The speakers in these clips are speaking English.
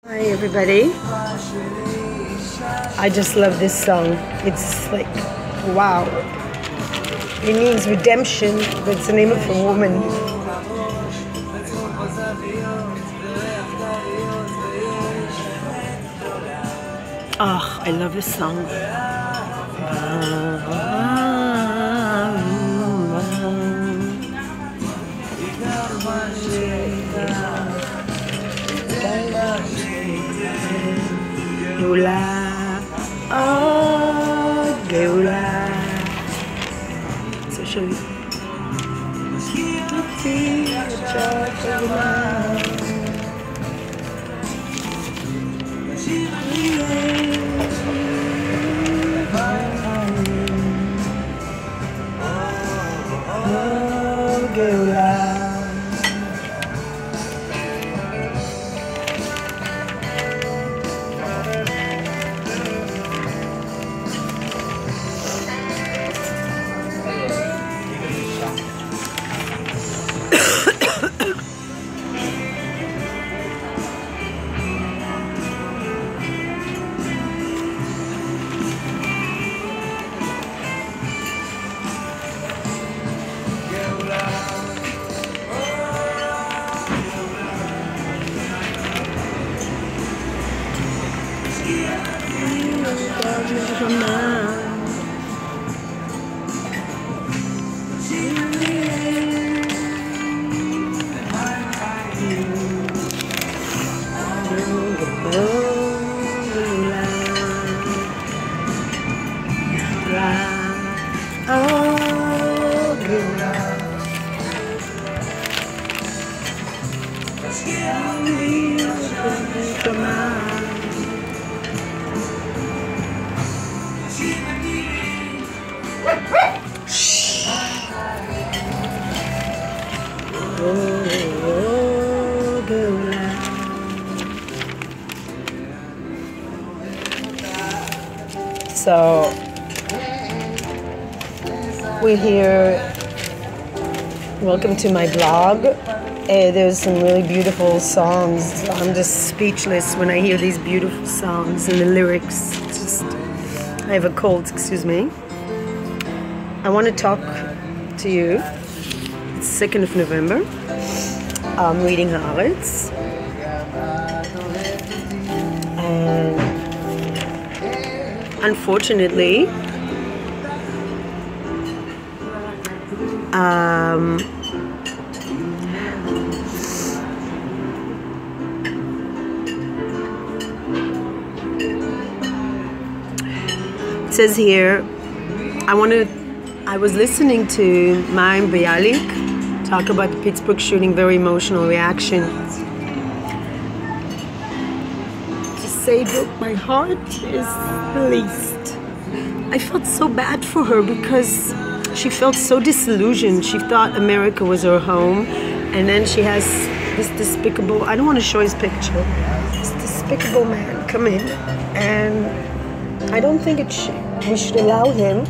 Hi everybody. I just love this song. It's like, wow. It means redemption, but it's the name of a woman. Oh, I love this song. Geula, oh Geula. So shall we? Oh Geula. So we're here. Welcome to my blog. There's some really beautiful songs. I'm just speechless when I hear these beautiful songs and the lyrics. I have a cold, excuse me. I want to talk to you. It's 2nd of November. I'm reading Haaretz. And unfortunately, it says here, I was listening to Mayim Bialik talk about the Pittsburg shooting, very emotional reaction. To say that my heart is released. I felt so bad for her because she felt so disillusioned. She thought America was her home, and then she has this despicable, I don't want to show his picture, this despicable man come in, and I don't think we should allow him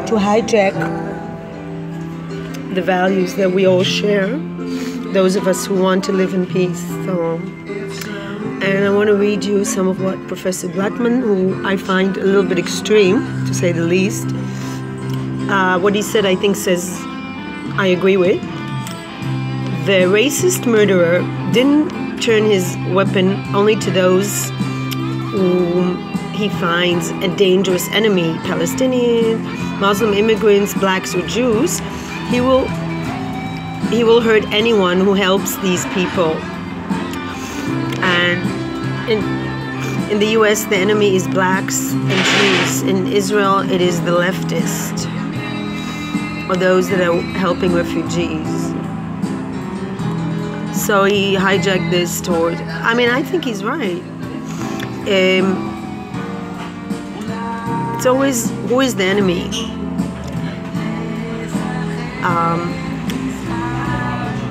to hijack the values that we all share, those of us who want to live in peace. So, and I want to read you some of what Professor Blattman, who I find a little bit extreme, to say the least, what he said, I think, says I agree with. The racist murderer didn't turn his weapon only to those whom he finds a dangerous enemy, Palestinian, Muslim immigrants, blacks, or Jews. He will hurt anyone who helps these people. And in the US, the enemy is blacks and Jews. In Israel, it is the leftist, or those that are helping refugees. So he hijacked this toward, I mean, I think he's right. It's always, who is the enemy?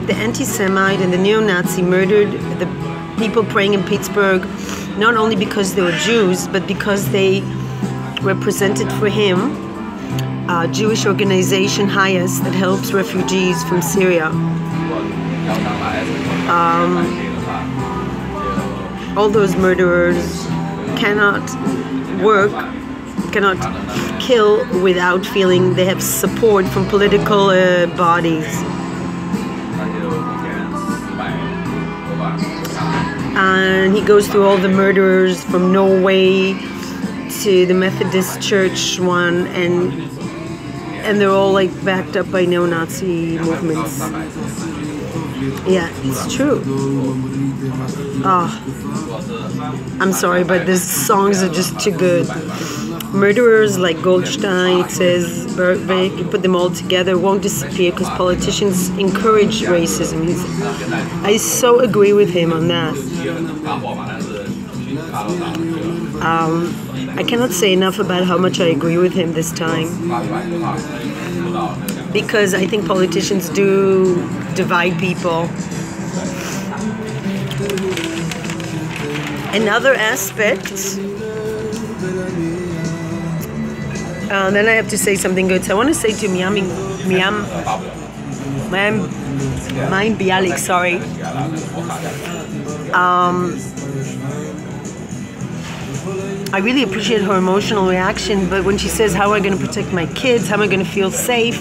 The anti-Semite and the neo-Nazi murdered the people praying in Pittsburgh, not only because they were Jews, but because they represented for him a Jewish organization, Hayas, that helps refugees from Syria. all those murderers cannot work, cannot kill without feeling they have support from political bodies. And he goes through all the murderers from Norway to the Methodist Church one, and they're all like backed up by neo-Nazi movements. Yeah, it's true. Oh, I'm sorry, but these songs are just too good. Murderers like Goldstein, it says, you put them all together, won't disappear because politicians encourage racism. I so agree with him on that. I cannot say enough about how much I agree with him this time, because I think politicians do divide people. Another aspect, then I have to say something good. So I want to say to Mayim Bialik, sorry. I really appreciate her emotional reaction, but when she says, how am I going to protect my kids? How am I going to feel safe?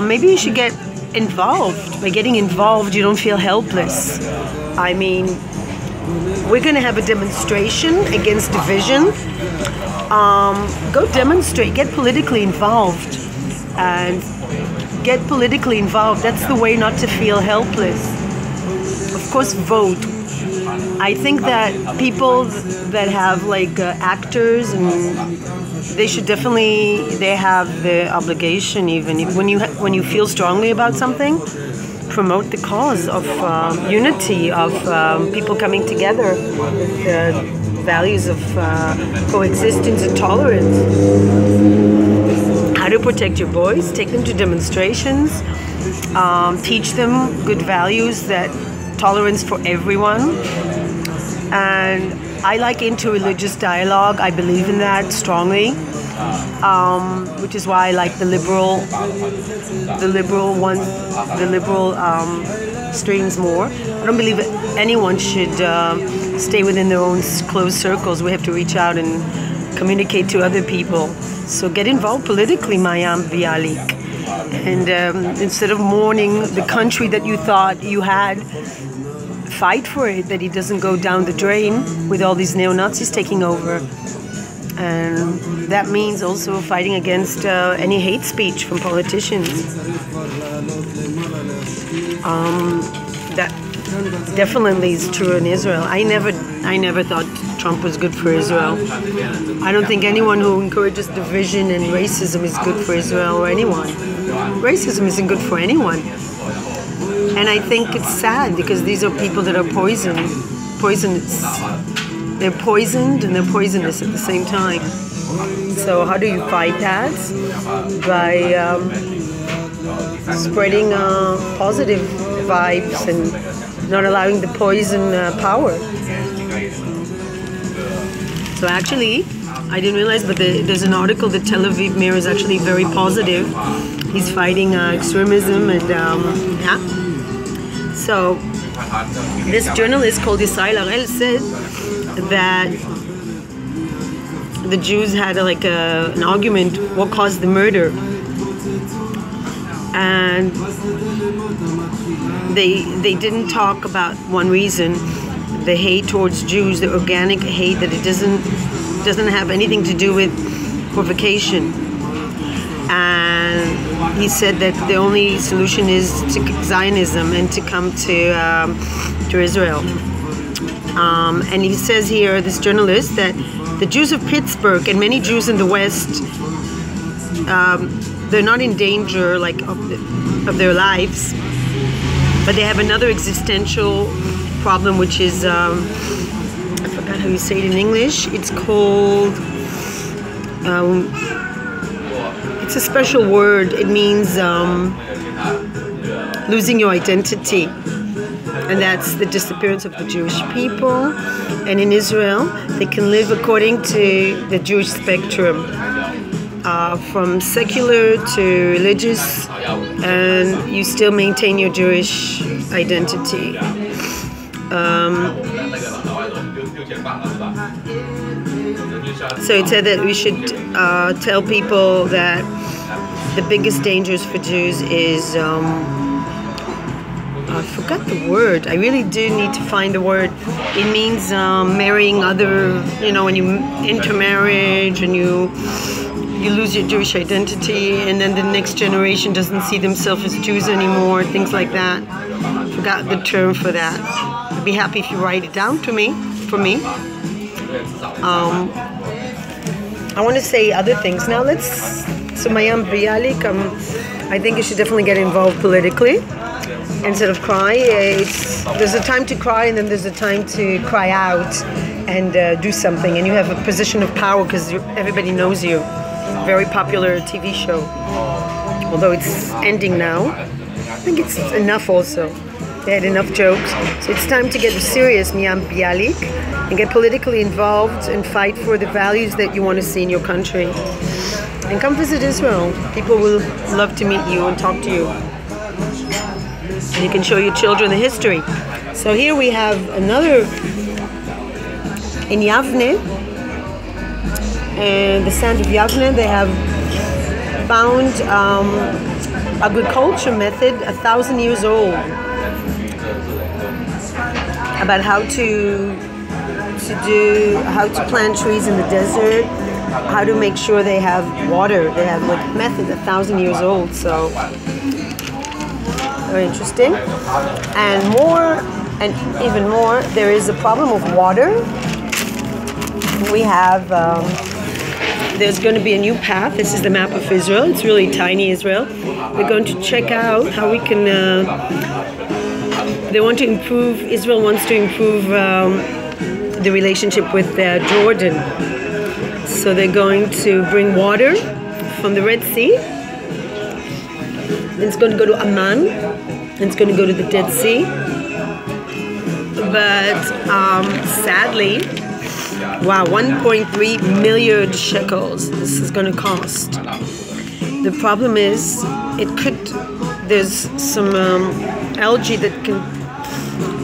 Maybe you should get involved. By getting involved, you don't feel helpless. I mean, we're going to have a demonstration against division. Go demonstrate, get politically involved, and get politically involved. That's the way not to feel helpless. Of course, vote. I think that people that have like actors, and they should definitely, they have the obligation, even if when you feel strongly about something, promote the cause of unity, of people coming together with values of coexistence and tolerance. How to protect your boys? Take them to demonstrations, teach them good values, that tolerance for everyone. And I like interreligious dialogue. I believe in that strongly, which is why I like the liberal streams more. I don't believe anyone should stay within their own closed circles. We have to reach out and communicate to other people. So get involved politically, Mayim Bialik. And instead of mourning the country that you thought you had, fight for it, that it doesn't go down the drain with all these neo-Nazis taking over. And that means also fighting against any hate speech from politicians. That definitely is true in Israel. I never thought Trump was good for Israel. I don't think anyone who encourages division and racism is good for Israel or anyone. Racism isn't good for anyone. And I think it's sad because these are people that are poisonous. They're poisoned and they're poisonous at the same time. So how do you fight that? By spreading positive vibes and not allowing the poison power. So actually, I didn't realize, but there's an article that Tel Aviv Mayor is actually very positive. He's fighting extremism and yeah. So this journalist called Yisrael Harel said that the Jews had an argument, what caused the murder, and they didn't talk about one reason, the hate towards Jews, the organic hate, that it doesn't have anything to do with provocation. And he said that the only solution is to Zionism and to come to Israel. And he says here, this journalist, that the Jews of Pittsburg and many Jews in the West, they're not in danger of their lives, but they have another existential problem, which is, I forgot how you say it in English. It's called, it's a special word. It means losing your identity. And that's the disappearance of the Jewish people. And in Israel, they can live according to the Jewish spectrum, from secular to religious, and you still maintain your Jewish identity. So it said that we should tell people that the biggest dangers for Jews is I forgot the word. I really do need to find the word. It means marrying other, when you intermarriage and you lose your Jewish identity, and then the next generation doesn't see themselves as Jews anymore, things like that. Forgot the term for that. I'd be happy if you write it down for me. I want to say other things. Now so Mayam Bialik, I think you should definitely get involved politically instead of cry. There's a time to cry and then there's a time to cry out and do something. And you have a position of power because everybody knows you. Very popular TV show. Although it's ending now. I think it's enough also. They had enough jokes. So it's time to get serious, Mayam Bialik, and get politically involved and fight for the values that you want to see in your country. And come visit Israel. People will love to meet you and talk to you. And you can show your children the history. So here we have another in Yavne, and the sand of Yavne. They have found agriculture method 1,000 years old about how to plant trees in the desert, how to make sure they have water. They have like method 1,000 years old. So very interesting. And even more, there is a problem of water. We have, there's going to be a new path. This is the map of Israel. It's really tiny Israel. We're going to check out how we can, Israel wants to improve the relationship with Jordan. So they're going to bring water from the Red Sea. It's going to go to Amman. It's going to go to the Dead Sea. But sadly, wow, 1.3 million shekels this is going to cost. The problem is, there's some algae that can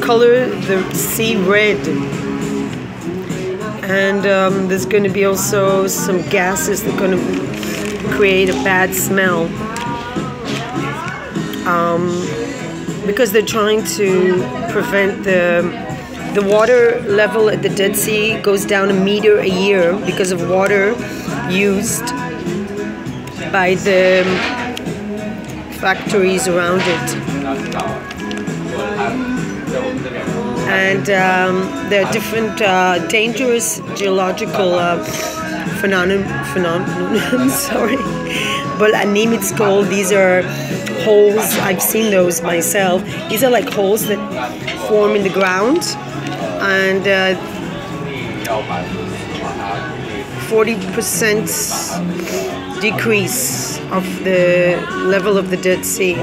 color the sea red. And there's going to be also some gases that are going to create a bad smell. Because they're trying to prevent the water level at the Dead Sea goes down 1 meter a year because of water used by the factories around it. And there are different dangerous geological phenomenon. Sorry, Bolanim it's called. These are holes. I've seen those myself. These are like holes that form in the ground, and 40% decrease of the level of the Dead Sea.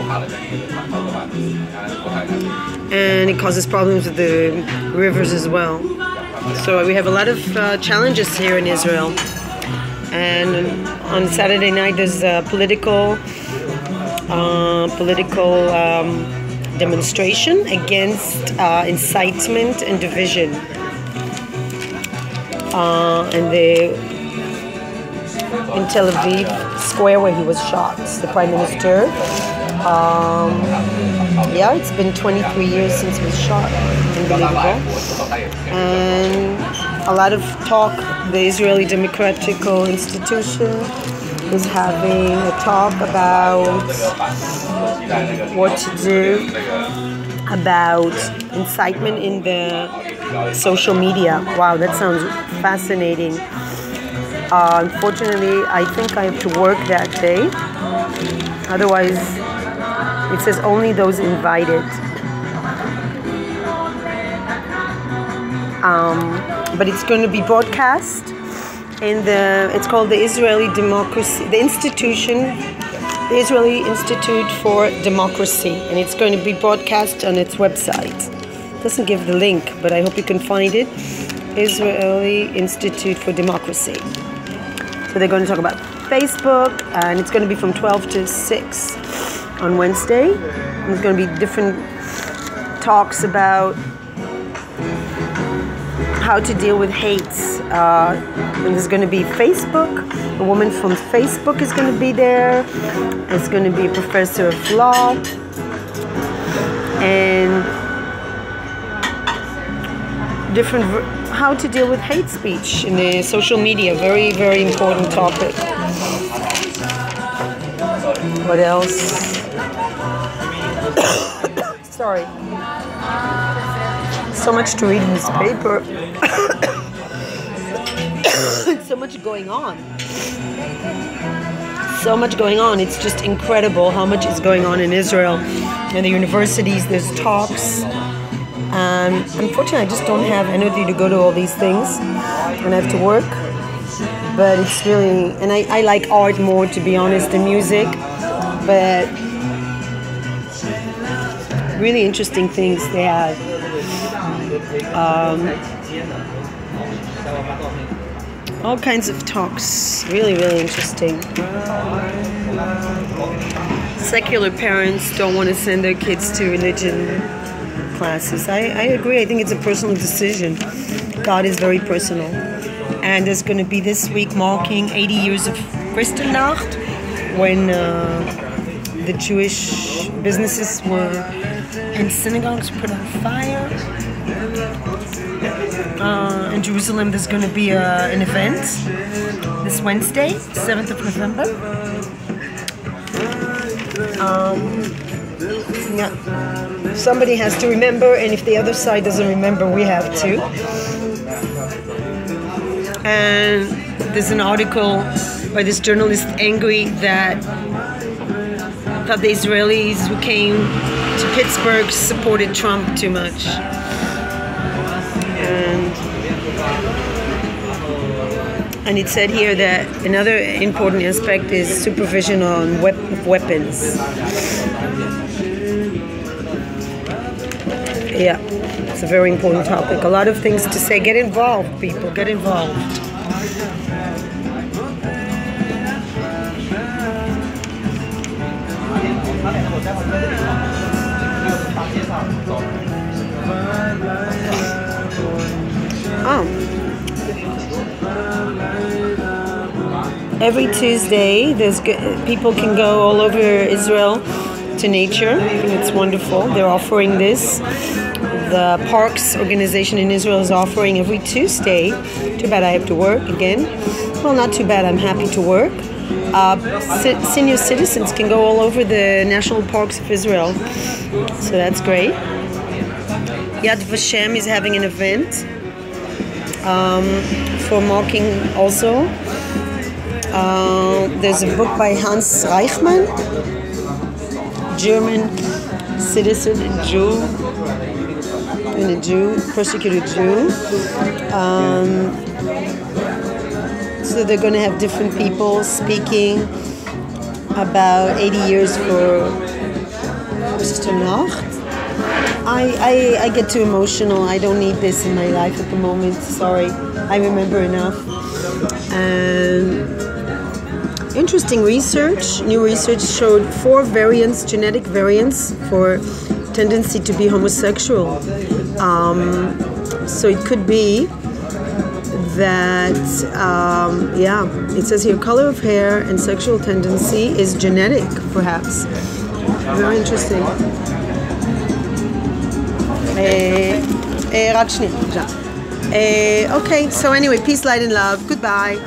And it causes problems with the rivers as well. So we have a lot of challenges here in Israel. And on Saturday night there's a political demonstration against incitement and division. In Tel Aviv Square where he was shot, the Prime Minister. Yeah, it's been 23 years since he was shot. Unbelievable. And a lot of talk. The Israeli Democratic Institution is having a talk about what to do about incitement in the social media. Wow, that sounds fascinating. Unfortunately, I think I have to work that day. Otherwise, it says only those invited. But it's going to be broadcast in it's called the Israeli Democracy, the Israeli Institute for Democracy, and it's going to be broadcast on its website. It doesn't give the link, but I hope you can find it. Israeli Institute for Democracy. So they're going to talk about Facebook, and it's going to be from 12 to 6 on Wednesday. And there's going to be different talks about how to deal with hate. And there's going to be Facebook. A woman from Facebook is going to be there. It's going to be a professor of law. And different how to deal with hate speech in the social media. Very, very important topic. What else? Sorry. So much to read in this paper. So much going on. So much going on. It's just incredible how much is going on in Israel. In the universities, there's talks. Unfortunately, I just don't have energy to go to all these things. And I have to work. But it's really... And I like art more, to be honest, than music. But really interesting things they have. All kinds of talks. Really, really interesting. Secular parents don't want to send their kids to religion classes. I agree. I think it's a personal decision. God is very personal. And there's going to be this week marking 80 years of Kristallnacht, when the Jewish businesses were and synagogues put on fire. In Jerusalem, there's going to be an event this Wednesday, 7th of November. Yeah. Somebody has to remember, and if the other side doesn't remember, we have to. And there's an article by this journalist angry that the Israelis who came to Pittsburg supported Trump too much. And it said here that another important aspect is supervision on weapons. Yeah, it's a very important topic. A lot of things to say. Get involved, people. Get involved. Every Tuesday, people can go all over Israel to nature. I think it's wonderful. They're offering this. The Parks organization in Israel is offering every Tuesday. Too bad I have to work again. Well, not too bad. I'm happy to work. Senior citizens can go all over the national parks of Israel. So that's great. Yad Vashem is having an event for marking also. There's a book by Hans Reichmann, German citizen and Jew, persecuted Jew. So they're going to have different people speaking about 80 years for Kristallnacht. I get too emotional. I don't need this in my life at the moment. Sorry. I remember enough. Interesting research. New research showed 4 variants, genetic variants for tendency to be homosexual. So it could be that, it says here color of hair and sexual tendency is genetic, perhaps. Very interesting. Okay, so anyway, peace, light, and love. Goodbye.